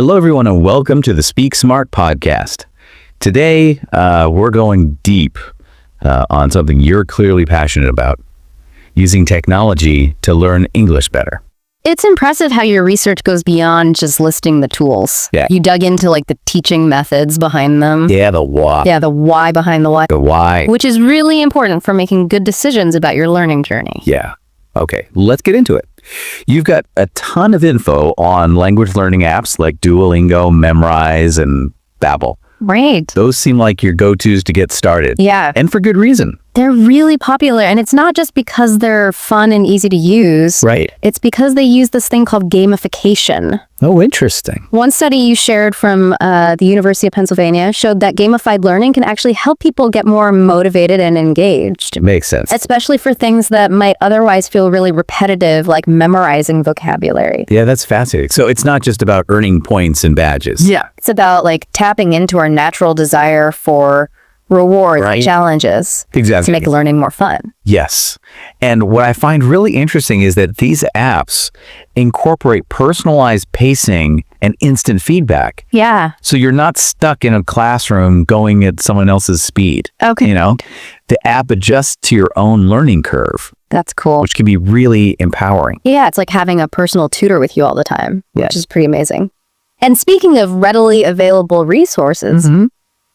Hello, everyone, and welcome to the Speak Smart podcast. Today, we're going deep on something you're clearly passionate about, using technology to learn English better. It's impressive how your research goes beyond just listing the tools. Yeah. You dug into like the teaching methods behind them. Yeah, the why. Yeah, the why behind the why. The why. Which is really important for making good decisions about your learning journey. Yeah. Okay, let's get into it. You've got a ton of info on language learning apps like Duolingo, Memrise, and Babbel. Right. Those seem like your go-tos to get started. Yeah. And for good reason. They're really popular, and it's not just because they're fun and easy to use. Right. It's because they use this thing called gamification. Oh, interesting. One study you shared from the University of Pennsylvania showed that gamified learning can actually help people get more motivated and engaged. It makes sense. Especially for things that might otherwise feel really repetitive, like memorizing vocabulary. Yeah, that's fascinating. So it's not just about earning points and badges. Yeah. It's about like tapping into our natural desire for rewards, Right. challenges. Exactly. To make learning more fun. Yes. And what I find really interesting is that these apps incorporate personalized pacing and instant feedback. Yeah. So you're not stuck in a classroom going at someone else's speed. Okay. You know, the app adjusts to your own learning curve, That's cool. which can be really empowering. Yeah, it's like having a personal tutor with you all the time, Yeah. which is pretty amazing. And speaking of readily available resources,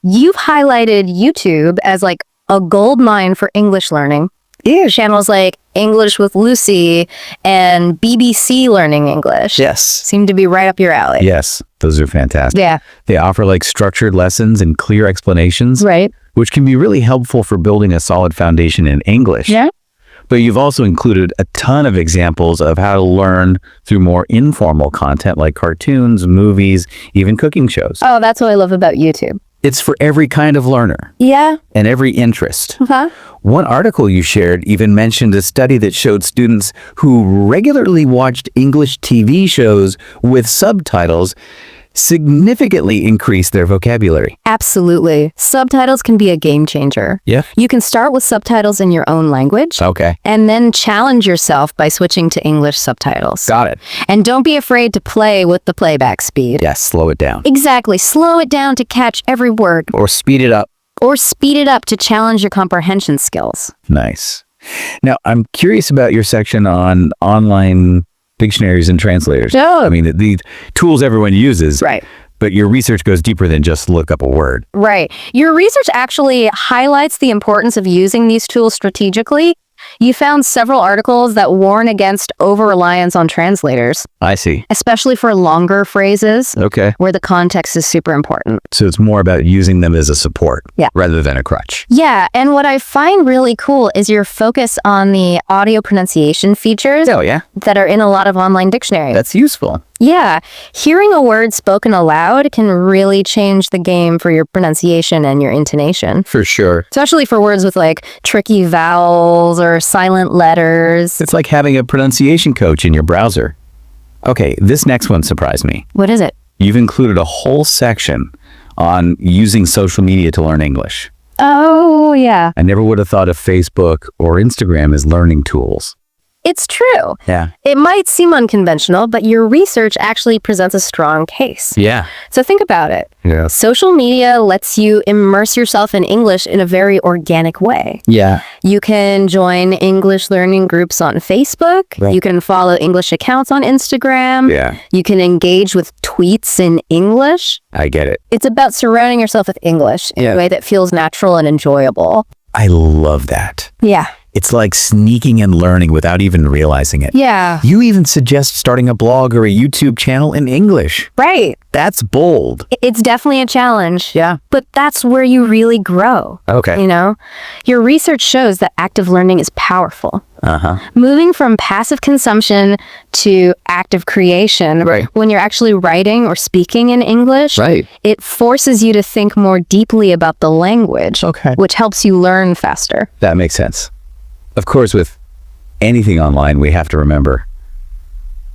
you've highlighted YouTube as like a gold mine for English learning. Yeah. Channels like English with Lucy and BBC Learning English Yes. seem to be right up your alley. Yes. Those are fantastic. Yeah. They offer like structured lessons and clear explanations, Right. which can be really helpful for building a solid foundation in English. Yeah. But you've also included a ton of examples of how to learn through more informal content like cartoons, movies, even cooking shows. Oh, that's what I love about YouTube. It's for every kind of learner Yeah. and every interest. Huh? One article you shared even mentioned a study that showed students who regularly watched English TV shows with subtitles significantly increased their vocabulary. Absolutely. Subtitles can be a game changer. Yeah. You can start with subtitles in your own language. Okay. And then challenge yourself by switching to English subtitles. Got it. And don't be afraid to play with the playback speed. Yes, slow it down. Exactly. Slow it down to catch every word. Or speed it up. Or speed it up to challenge your comprehension skills. Nice. Now, I'm curious about your section on online dictionaries and translators. Oh. I mean, the tools everyone uses. Right. But your research goes deeper than just look up a word. Right. Your research actually highlights the importance of using these tools strategically. You found several articles that warn against over-reliance on translators, I see. especially for longer phrases Okay. where the context is super important. So it's more about using them as a support Yeah. rather than a crutch. Yeah, and what I find really cool is your focus on the audio pronunciation features Oh, yeah. that are in a lot of online dictionaries. That's useful. Yeah, hearing a word spoken aloud can really change the game for your pronunciation and your intonation. For sure. Especially for words with like tricky vowels or silent letters. It's like having a pronunciation coach in your browser. Okay, this next one surprised me. What is it? You've included a whole section on using social media to learn English. Oh, yeah. I never would have thought of Facebook or Instagram as learning tools. It's true. Yeah. It might seem unconventional, but your research actually presents a strong case. Yeah. So think about it. Yeah. Social media lets you immerse yourself in English in a very organic way. Yeah. You can join English learning groups on Facebook. Right. You can follow English accounts on Instagram. Yeah. You can engage with tweets in English. I get it. It's about surrounding yourself with English in Yeah. a way that feels natural and enjoyable. I love that. Yeah. It's like sneaking and learning without even realizing it. Yeah. You even suggest starting a blog or a YouTube channel in English. Right. That's bold. It's definitely a challenge. Yeah. But that's where you really grow. Okay. You know, your research shows that active learning is powerful. Uh-huh. Moving from passive consumption to active creation, Right. when you're actually writing or speaking in English, Right. it forces you to think more deeply about the language, Okay. which helps you learn faster. That makes sense. Of course, with anything online, we have to remember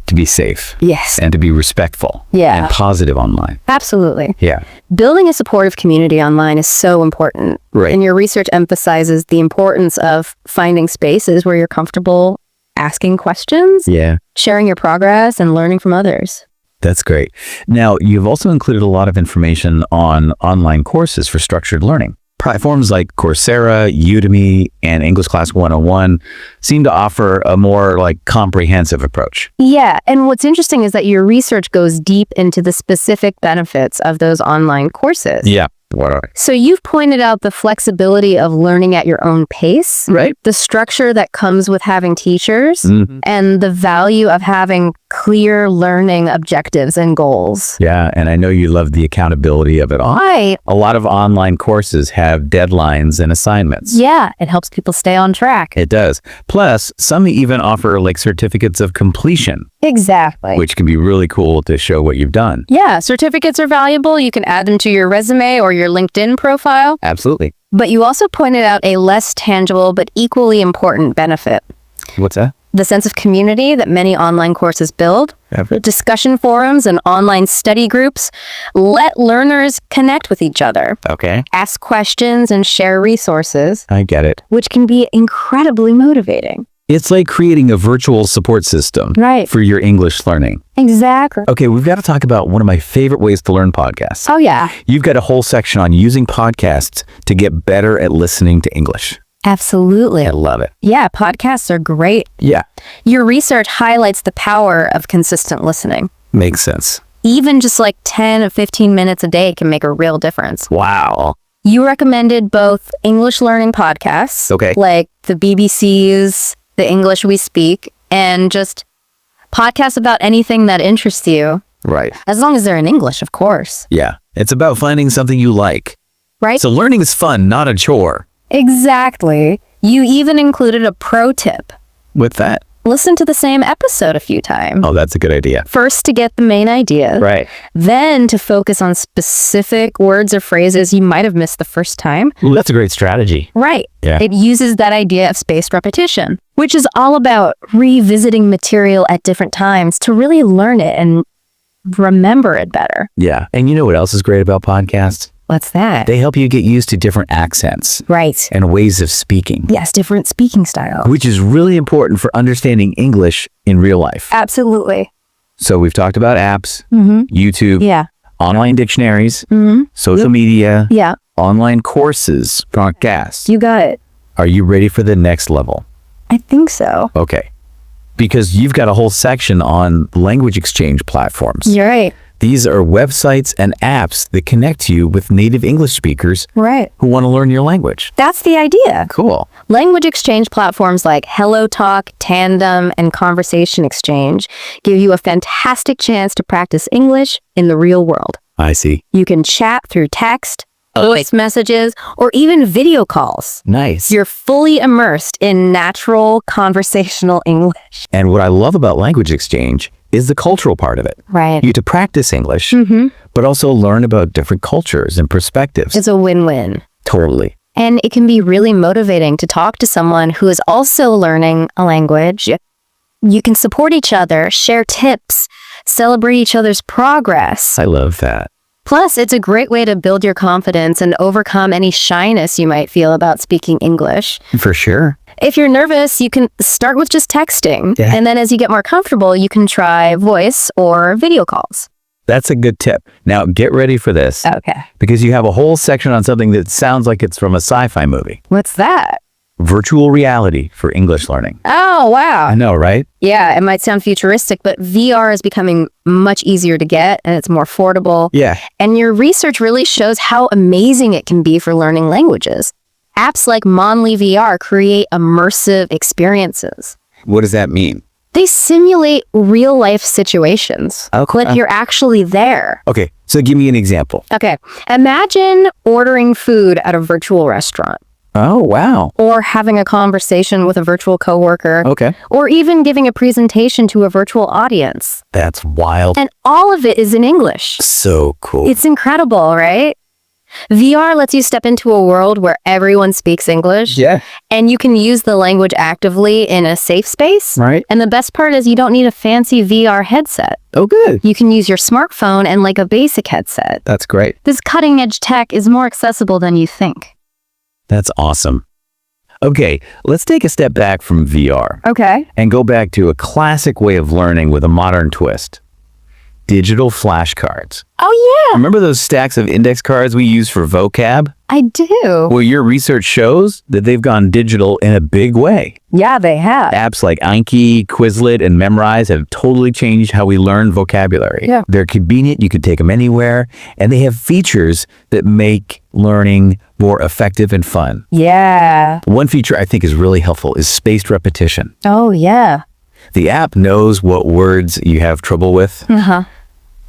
to be safe. Yes. And to be respectful. Yeah. And positive online. Absolutely. Yeah. Building a supportive community online is so important. Right. And your research emphasizes the importance of finding spaces where you're comfortable asking questions, Yeah. sharing your progress, and learning from others. That's great. Now, you've also included a lot of information on online courses for structured learning. Platforms like Coursera, Udemy, and English Class 101 seem to offer a more comprehensive approach. Yeah, and what's interesting is that your research goes deep into the specific benefits of those online courses. Yeah. What are So you've pointed out the flexibility of learning at your own pace, Right. the structure that comes with having teachers, Mhm. and the value of having clear learning objectives and goals. Yeah, and I know you love the accountability of it all. Right. A lot of online courses have deadlines and assignments. Yeah, it helps people stay on track. It does. Plus, some even offer certificates of completion, Exactly. which can be really cool to show what you've done. Yeah, certificates are valuable. You can add them to your resume or your LinkedIn profile. Absolutely. But you also pointed out a less tangible but equally important benefit. What's that? The sense of community that many online courses build. Discussion forums and online study groups let learners connect with each other, Okay. ask questions, and share resources, I get it. which can be incredibly motivating. It's like creating a virtual support system Right. for your English learning. Exactly. Okay, we've got to talk about one of my favorite ways to learn podcasts. Oh, yeah. You've got a whole section on using podcasts to get better at listening to English. Absolutely. I love it. Yeah, podcasts are great. Yeah, Your research highlights the power of consistent listening. makes sense. Even just 10 or 15 minutes a day can make a real difference. Wow. You recommended both English learning podcasts, Okay. like the BBC's The English We Speak, and just podcasts about anything that interests you, Right. as long as they're in English, of course. Yeah, it's about finding something you like. Right? So learning is fun, not a chore. Exactly. You even included a pro tip. With that. Listen to the same episode a few times. Oh, that's a good idea. First to get the main idea. Right. Then to focus on specific words or phrases you might have missed the first time. Well, that's a great strategy. Right. Yeah. It uses that idea of spaced repetition, which is all about revisiting material at different times to really learn it and remember it better. Yeah. And you know what else is great about podcasts? What's that? They help you get used to different accents Right. and ways of speaking, Yes, different speaking style. which is really important for understanding English in real life. Absolutely. So we've talked about apps, Mm-hmm. YouTube, Yeah. online dictionaries, Mm-hmm. social media, Yeah. online courses, podcasts. You got it. Are you ready for the next level? I think so. Okay. Because you've got a whole section on language exchange platforms. You're right. These are websites and apps that connect you with native English speakers Right. who want to learn your language. That's the idea. Cool. Language exchange platforms like HelloTalk, Tandem, and Conversation Exchange give you a fantastic chance to practice English in the real world. I see. You can chat through text, voice messages, or even video calls. Nice. You're fully immersed in natural conversational English. And what I love about language exchange is the cultural part of it. Right. You get to practice English, but also learn about different cultures and perspectives. It's a win-win. Totally. And it can be really motivating to talk to someone who is also learning a language. You can support each other, share tips, celebrate each other's progress. I love that. Plus, it's a great way to build your confidence and overcome any shyness you might feel about speaking English. For sure. If you're nervous, you can start with just texting. Yeah. And then as you get more comfortable, you can try voice or video calls. That's a good tip. Now get ready for this Okay. because you have a whole section on something that sounds like it's from a sci-fi movie. What's that? Virtual reality for English learning. Oh, wow. I know, right? Yeah, it might sound futuristic, but VR is becoming much easier to get and it's more affordable. Yeah. And your research really shows how amazing it can be for learning languages. Apps like Monly VR create immersive experiences. What does that mean? They simulate real-life situations. Okay. Like you're actually there. Okay, so give me an example. Okay, imagine ordering food at a virtual restaurant, Oh, wow. or having a conversation with a virtual coworker, Okay. or even giving a presentation to a virtual audience. That's wild. And all of it is in English. So cool. It's incredible, right? VR lets you step into a world where everyone speaks English, Yeah. and you can use the language actively in a safe space. Right. And the best part is you don't need a fancy VR headset. Oh, good. You can use your smartphone and like a basic headset. That's great. This cutting edge tech is more accessible than you think. That's awesome. Okay, let's take a step back from VR Okay. and go back to a classic way of learning with a modern twist. digital flashcards. Oh, yeah, Remember those stacks of index cards we use for vocab? I do. Well, your research shows that they've gone digital in a big way. Yeah, they have. Apps like Anki, Quizlet, and Memrise have totally changed how we learn vocabulary. Yeah. They're convenient, you can take them anywhere, and they have features that make learning more effective and fun. Yeah. One feature I think is really helpful is spaced repetition. Oh, yeah. The app knows what words you have trouble with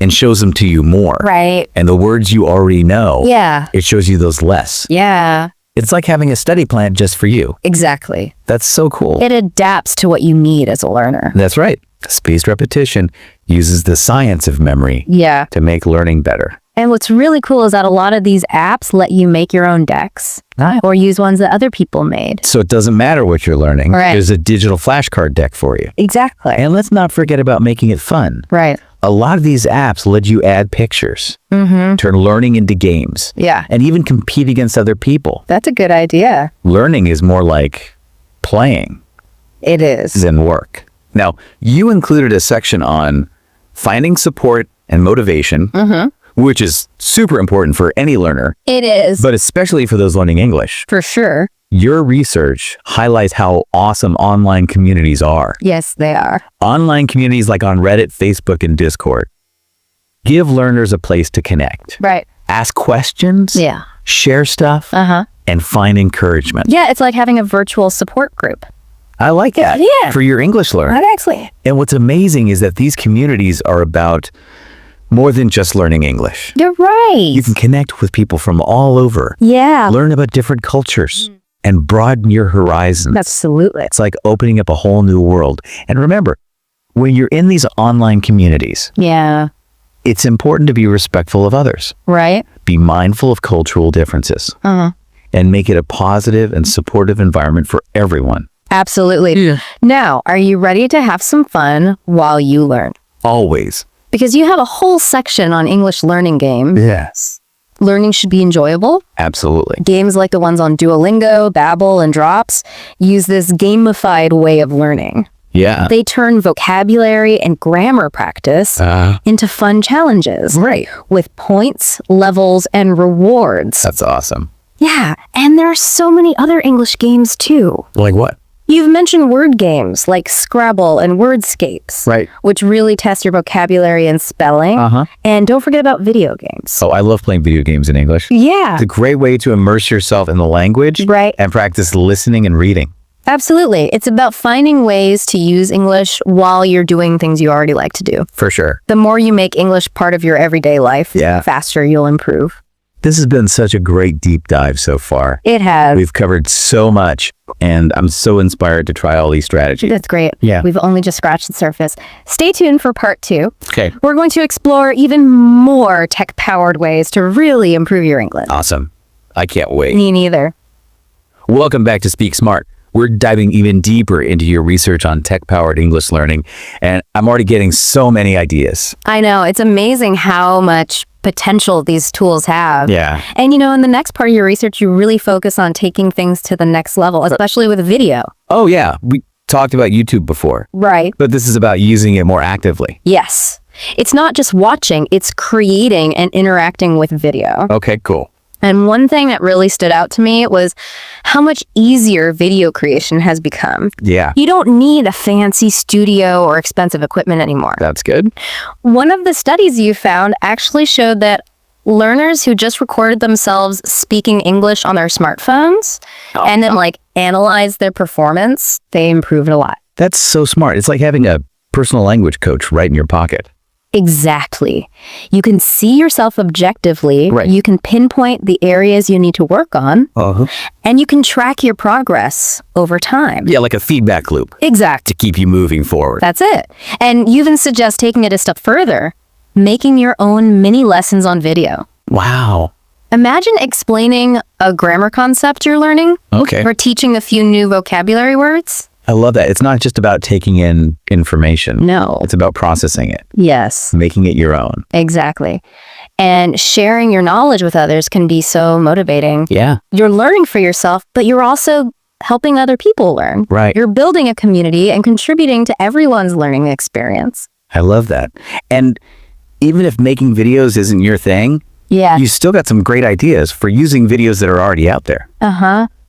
and shows them to you more. Right. And the words you already know, Yeah. it shows you those less. Yeah. It's like having a study plan just for you. Exactly. That's so cool. It adapts to what you need as a learner. That's right. Spaced repetition uses the science of memory Yeah. to make learning better. And what's really cool is that a lot of these apps let you make your own decks Nice. or use ones that other people made. So it doesn't matter what you're learning. Right. There's a digital flashcard deck for you. Exactly. And let's not forget about making it fun. Right. A lot of these apps let you add pictures, turn learning into games, Yeah. and even compete against other people. That's a good idea. Learning is more like playing It is. than work. Now, you included a section on finding support and motivation, which is super important for any learner, It is. but especially for those learning English. For sure. Your research highlights how awesome online communities are. Yes, they are. Online communities like on Reddit, Facebook, and Discord give learners a place to connect, Right. ask questions, Yeah. share stuff, and find encouragement. Yeah, it's like having a virtual support group. I like that Yeah. for your English learning. Exactly. And what's amazing is that these communities are about more than just learning English. You're right. You can connect with people from all over, Yeah. learn about different cultures, and broaden your horizons. Absolutely. It's like opening up a whole new world. And remember, when you're in these online communities, Yeah. it's important to be respectful of others, Right? be mindful of cultural differences, and make it a positive and supportive environment for everyone. Absolutely. Now, are you ready to have some fun while you learn? Always. Because you have a whole section on English learning games. Yes. Learning should be enjoyable. Absolutely. Games like the ones on Duolingo, Babbel, and Drops use this gamified way of learning. Yeah. They turn vocabulary and grammar practice into fun challenges. Right. With points, levels, and rewards. That's awesome. Yeah, and there are so many other English games too. Like what? You've mentioned word games like Scrabble and Wordscapes, Right. which really test your vocabulary and spelling. And don't forget about video games. Oh, I love playing video games in English. Yeah, It's a great way to immerse yourself in the language Right. and practice listening and reading. absolutely. It's about finding ways to use English while you're doing things you already like to do. For sure. The more you make English part of your everyday life, Yeah. faster you'll improve. This has been such a great deep dive so far. It has. We've covered so much, and I'm so inspired to try all these strategies. That's great. Yeah. We've only just scratched the surface. Stay tuned for part 2. Okay. We're going to explore even more tech-powered ways to really improve your English. Awesome. I can't wait. Me neither. Welcome back to Speak Smart. We're diving even deeper into your research on tech-powered English learning, and I'm already getting so many ideas. I know. It's amazing how much potential these tools have. Yeah. And in the next part of your research, you really focus on taking things to the next level, especially with video. Oh, yeah. We talked about YouTube before, Right. but this is about using it more actively. Yes. It's not just watching, it's creating and interacting with video. Okay, cool. And one thing that really stood out to me was how much easier video creation has become. Yeah, You don't need a fancy studio or expensive equipment anymore. that's good. One of the studies you found actually showed that learners who just recorded themselves speaking English on their smartphones and then analyzed their performance, they improved a lot. That's so smart. It's like having a personal language coach right in your pocket. Exactly. You can see yourself objectively. Right. You can pinpoint the areas you need to work on, and you can track your progress over time. Yeah, like a feedback loop Exactly. to keep you moving forward. That's it. And you even suggest taking it a step further, making your own mini lessons on video. Wow. Imagine explaining a grammar concept you're learning Okay. or teaching a few new vocabulary words. I love that. It's not just about taking in information. No. It's about processing it, Yes, making it your own. exactly. And sharing your knowledge with others can be so motivating. Yeah. You're learning for yourself, but you're also helping other people learn. Right. You're building a community and contributing to everyone's learning experience. I love that. And even if making videos isn't your thing, Yeah. you still got some great ideas for using videos that are already out there.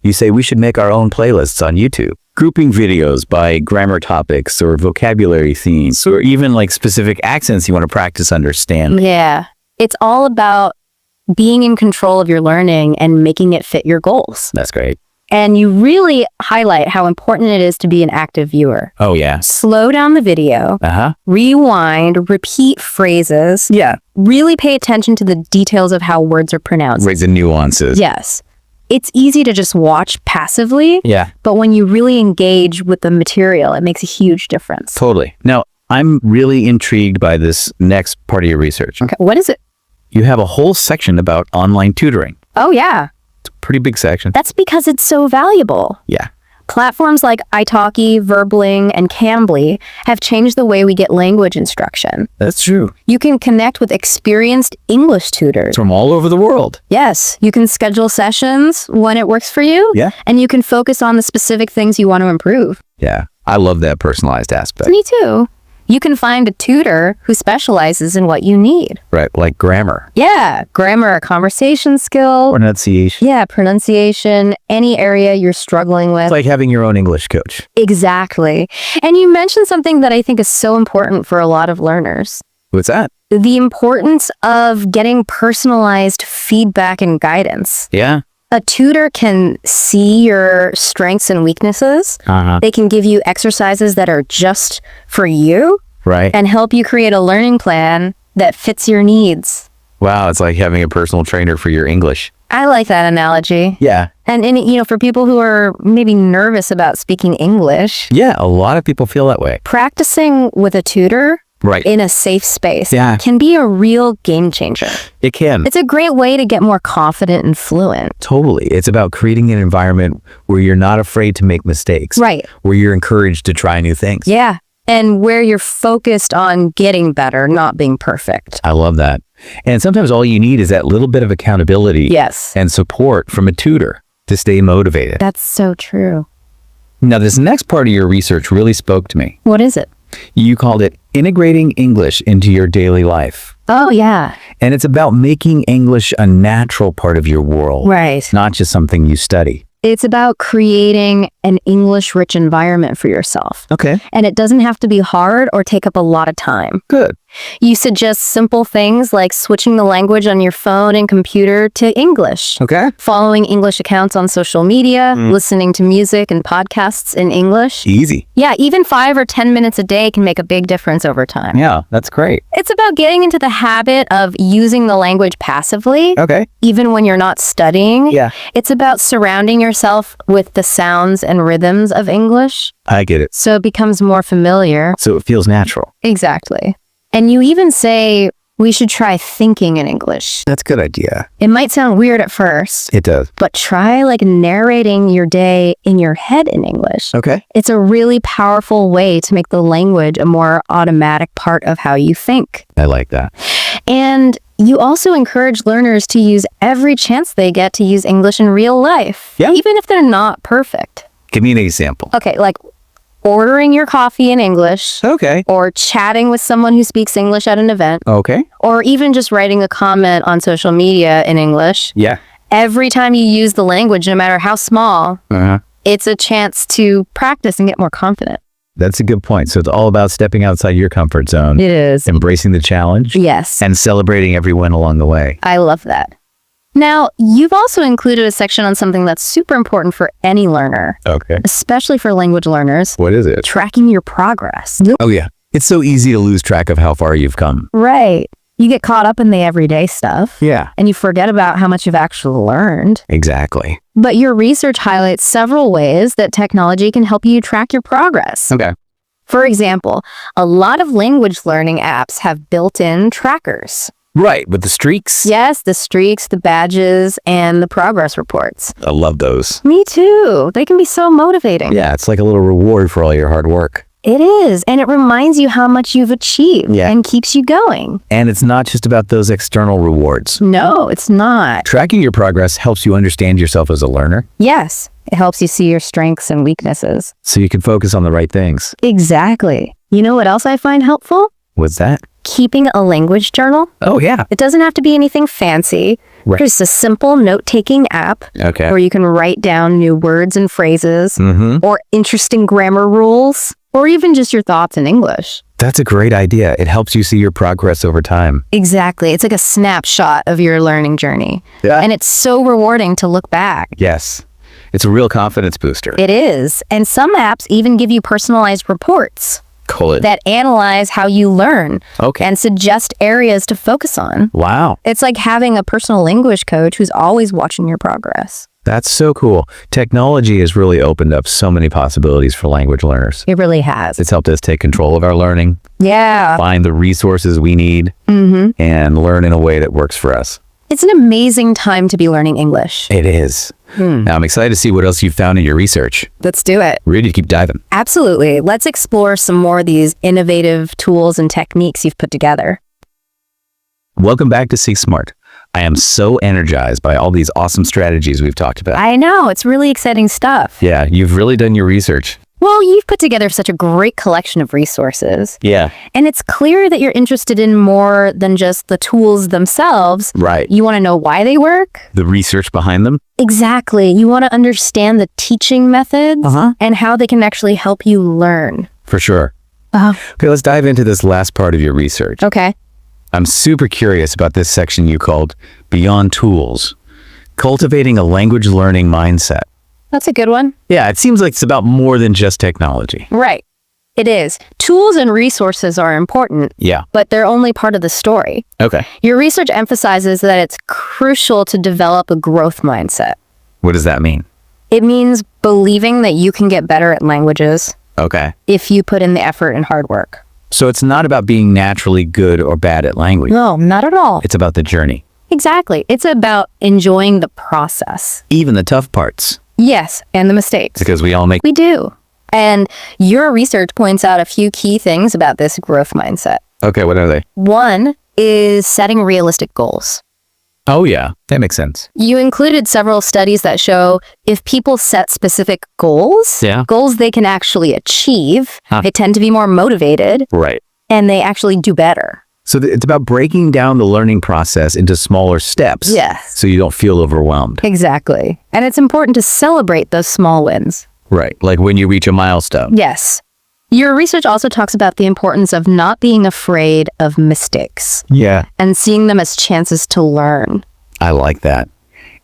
You say we should make our own playlists on YouTube, grouping videos by grammar topics or vocabulary themes, or even like specific accents you want to practice understanding. Yeah. It's all about being in control of your learning and making it fit your goals. That's great. And you really highlight how important it is to be an active viewer. Oh, yeah. Slow down the video, rewind, repeat phrases. Yeah. Really pay attention to the details of how words are pronounced. Raise the nuances. Yes. It's easy to just watch passively. Yeah. But when you really engage with the material, it makes a huge difference. Totally. Now, I'm really intrigued by this next part of your research. Okay. What is it? You have a whole section about online tutoring. Oh, yeah. It's a pretty big section. That's because it's so valuable. Yeah. Platforms like italki, Verbling, and Cambly have changed the way we get language instruction. That's true. You can connect with experienced English tutors. From all over the world. Yes, you can schedule sessions when it works for you. Yeah. And you can focus on the specific things you want to improve. Yeah. I love that personalized aspect. Me too. You can find a tutor who specializes in what you need. Right. Like grammar. Yeah, grammar, conversation skill. Pronunciation. Yeah, pronunciation, any area you're struggling with. It's like having your own English coach. Exactly. And you mentioned something that I think is so important for a lot of learners. What's that? The importance of getting personalized feedback and guidance. Yeah. A tutor can see your strengths and weaknesses. They can give you exercises that are just for you. Right. And help you create a learning plan that fits your needs. Wow. It's like having a personal trainer for your English. I like that analogy. Yeah. And for people who are maybe nervous about speaking English. Yeah. A lot of people feel that way. Practicing with a tutor. Right. In a safe space. Yeah. Can be a real game changer. It can. It's a great way to get more confident and fluent. Totally. It's about creating an environment where you're not afraid to make mistakes. Right. Where you're encouraged to try new things. Yeah. And where you're focused on getting better, not being perfect. I love that. And sometimes all you need is that little bit of accountability. Yes. And support from a tutor to stay motivated. That's so true. Now, this next part of your research really spoke to me. What is it? You called it integrating English into your daily life. Oh, yeah. And it's about making English a natural part of your world. Right. Not just something you study. It's about creating an English-rich environment for yourself. Okay. And it doesn't have to be hard or take up a lot of time. Good. You suggest simple things like switching the language on your phone and computer to English. Okay. Following English accounts on social media, listening to music and podcasts in English. Easy. Yeah, even 5 or 10 minutes a day can make a big difference over time. Yeah, that's great. It's about getting into the habit of using the language passively, Okay. even when you're not studying. Yeah. It's about surrounding yourself with the sounds and rhythms of English, I get it. so it becomes more familiar. So it feels natural. Exactly. And you even say we should try thinking in English. That's a good idea. It might sound weird at first, It does. but try narrating your day in your head in English. Okay. It's a really powerful way to make the language a more automatic part of how you think. I like that. And you also encourage learners to use every chance they get to use English in real life, Yeah. even if they're not perfect. Give me an example. Okay, like ordering your coffee in English, Okay. or chatting with someone who speaks English at an event, Okay. or even just writing a comment on social media in English. Yeah. Every time you use the language, no matter how small, it's a chance to practice and get more confident. That's a good point. So it's all about stepping outside your comfort zone, It is. embracing the challenge, Yes. and celebrating every win along the way. I love that. Now, you've also included a section on something that's super important for any learner, Okay. especially for language learners, What is it? tracking your progress. Oh, yeah. It's so easy to lose track of how far you've come. Right. You get caught up in the everyday stuff. Yeah. And you forget about how much you've actually learned. Exactly. But your research highlights several ways that technology can help you track your progress. Okay. For example, a lot of language learning apps have built-in trackers. Right. With the streaks. Yes, the streaks, the badges, and the progress reports. I love those. Me too. They can be so motivating. Yeah. It's like a little reward for all your hard work. It is. And it reminds you how much you've achieved Yeah. and keeps you going. And it's not just about those external rewards. No, it's not. Tracking your progress helps you understand yourself as a learner, Yes, it helps you see your strengths and weaknesses. so you can focus on the right things. Exactly. You know what else I find helpful? What's that? keeping a language journal. Oh, yeah. It doesn't have to be anything fancy. Right. There's a simple note-taking app Okay. where you can write down new words and phrases Mm-hmm. or interesting grammar rules or even just your thoughts in English. That's a great idea. It helps you see your progress over time. Exactly. It's like a snapshot of your learning journey. Yeah. And it's so rewarding to look back. Yes. It's a real confidence booster. It is. And some apps even give you personalized reports Cool. that analyze how you learn Okay. and suggest areas to focus on. Wow. It's like having a personal language coach who's always watching your progress. That's so cool. Technology has really opened up so many possibilities for language learners. It really has. It's helped us take control of our learning, Yeah. find the resources we need, and learn in a way that works for us. It's an amazing time to be learning English. It is. Now, I'm excited to see what else you've found in your research. Let's do it. Ready to keep diving. Absolutely. Let's explore some more of these innovative tools and techniques you've put together. Welcome back to Seek Smart. I am so energized by all these awesome strategies we've talked about. I know. It's really exciting stuff. Yeah, you've really done your research. Well, you've put together such a great collection of resources. Yeah. And it's clear that you're interested in more than just the tools themselves. Right. You want to know why they work? The research behind them? Exactly. You want to understand the teaching methods and how they can actually help you learn. For sure. Uh-huh. Okay, let's dive into this last part of your research. Okay. I'm super curious about this section you called Beyond Tools, Cultivating a Language Learning Mindset. That's a good one. Yeah, it seems like it's about more than just technology. Right. It is. Tools and resources are important, Yeah. but they're only part of the story. Okay. Your research emphasizes that it's crucial to develop a growth mindset. What does that mean? It means believing that you can get better at languages Okay. if you put in the effort and hard work. So it's not about being naturally good or bad at language. No, not at all. It's about the journey. Exactly. It's about enjoying the process. Even the tough parts. Yes, and the mistakes. Because we all make... We do. And your research points out a few key things about this growth mindset. Okay, what are they? One is setting realistic goals. Oh, yeah. That makes sense. You included several studies that show if people set specific goals, Yeah. goals they can actually achieve, they tend to be more motivated Right. and they actually do better. So it's about breaking down the learning process into smaller steps. Yes. So you don't feel overwhelmed. Exactly. And it's important to celebrate those small wins. Right. Like when you reach a milestone. Yes. Your research also talks about the importance of not being afraid of mistakes Yeah. and seeing them as chances to learn. I like that.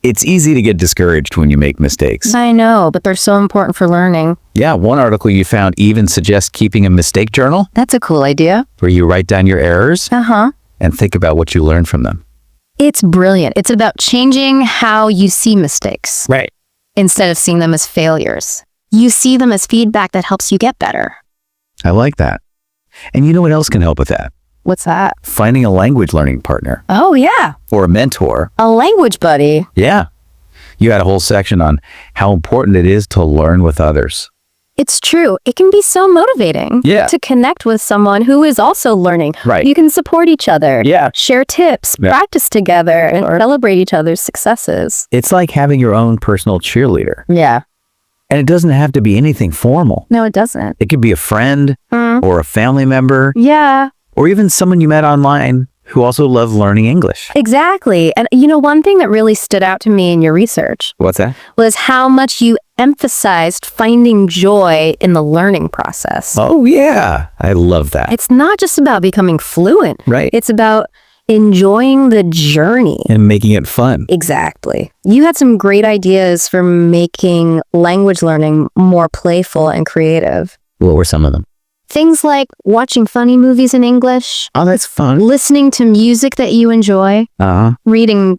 It's easy to get discouraged when you make mistakes. I know, but they're so important for learning. Yeah, one article you found even suggests keeping a mistake journal That's a cool idea. where you write down your errors Uh-huh. and think about what you learned from them. It's brilliant. It's about changing how you see mistakes Right. instead of seeing them as failures. You see them as feedback that helps you get better. I like that. And you know what else can help with that? What's that? Finding a language learning partner Oh, yeah. or a mentor. A language buddy. Yeah. You had a whole section on how important it is to learn with others. It's true. It can be so motivating Yeah. to connect with someone who is also learning. Right. You can support each other, Yeah. share tips, Yeah. practice together, and celebrate each other's successes. It's like having your own personal cheerleader. Yeah. And it doesn't have to be anything formal. No, it doesn't. It could be a friend or a family member Yeah, or even someone you met online who also loves learning English. exactly. And you know, one thing that really stood out to me in your research What's that? was how much you emphasized finding joy in the learning process. Oh, yeah. I love that. It's not just about becoming fluent. Right. It's about enjoying the journey. And making it fun. Exactly. You had some great ideas for making language learning more playful and creative. What were some of them? Things like watching funny movies in English, Oh, that's fun. listening to music that you enjoy, Uh-huh. reading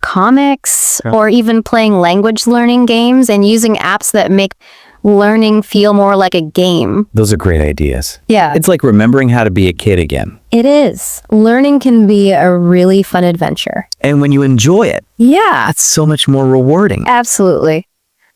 comics, Yeah. or even playing language learning games and using apps that make learning feel more like a game. Those are great ideas. Yeah, It's like remembering how to be a kid again. it is. Learning can be a really fun adventure. And when you enjoy it, Yeah, that's so much more rewarding. absolutely.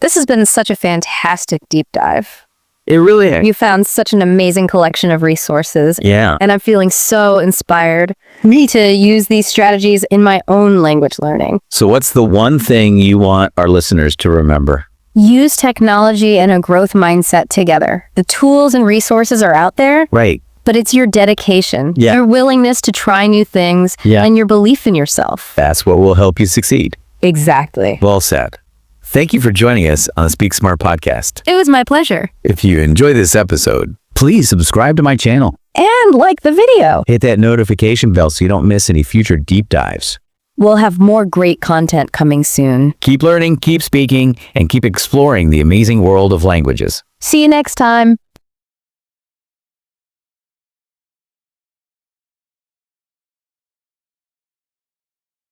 This has been such a fantastic deep dive. It really is. You found such an amazing collection of resources. Yeah. And I'm feeling so inspired to use these strategies in my own language learning. So what's the one thing you want our listeners to remember? Use technology and a growth mindset together. The tools and resources are out there. Right. But it's your dedication, Yeah. your willingness to try new things, Yeah. and your belief in yourself. That's what will help you succeed. Exactly. Well said. Thank you for joining us on the Speak Smart podcast. It was my pleasure. If you enjoy this episode, please subscribe to my channel. And like the video. Hit that notification bell so you don't miss any future deep dives. We'll have more great content coming soon. Keep learning, keep speaking, and keep exploring the amazing world of languages. See you next time.